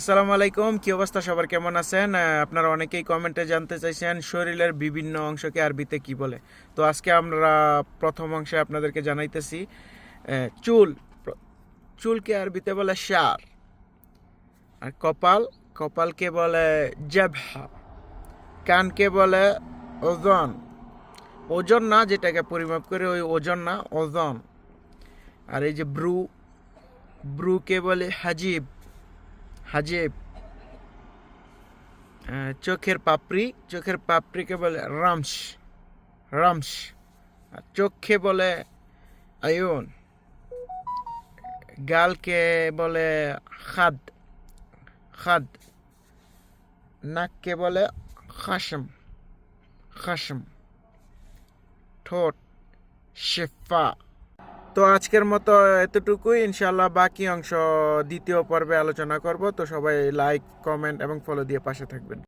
আসসালামু আলাইকুম, কি অবস্থা সবার, কেমন আছেন? আপনারা অনেকেই কমেন্টে জানতে চাইছেন শরীরের বিভিন্ন অংশকে আরবিতে কি বলে। তো আজকে আমরা প্রথম অংশে আপনাদেরকে জানাইতেছি চুল। চুলকে আরবিতে বলে শার। আর কপালকে বলে জাবহা। কানকে বলে ওজন। ওজন না, যেটাকে পরিমাপ করে ওই ওজন না, ওজন। আর এই যে ব্রুকে বলে হাজিব। হাজিব। চোখের পাপড়িকে বলে রামস। রামস। আর চোখকে বলে আয়ুন। গালকে বলে খাদ। খাদ। নাককে বলে খাসম। খাসম। ঠোঁট শেফা। তো আজকের মতো এতটুকুই, ইনশাল্লাহ বাকি অংশ দ্বিতীয় পর্বে আলোচনা করব। তো সবাই লাইক, কমেন্ট এবং ফলো দিয়ে পাশে থাকবেন।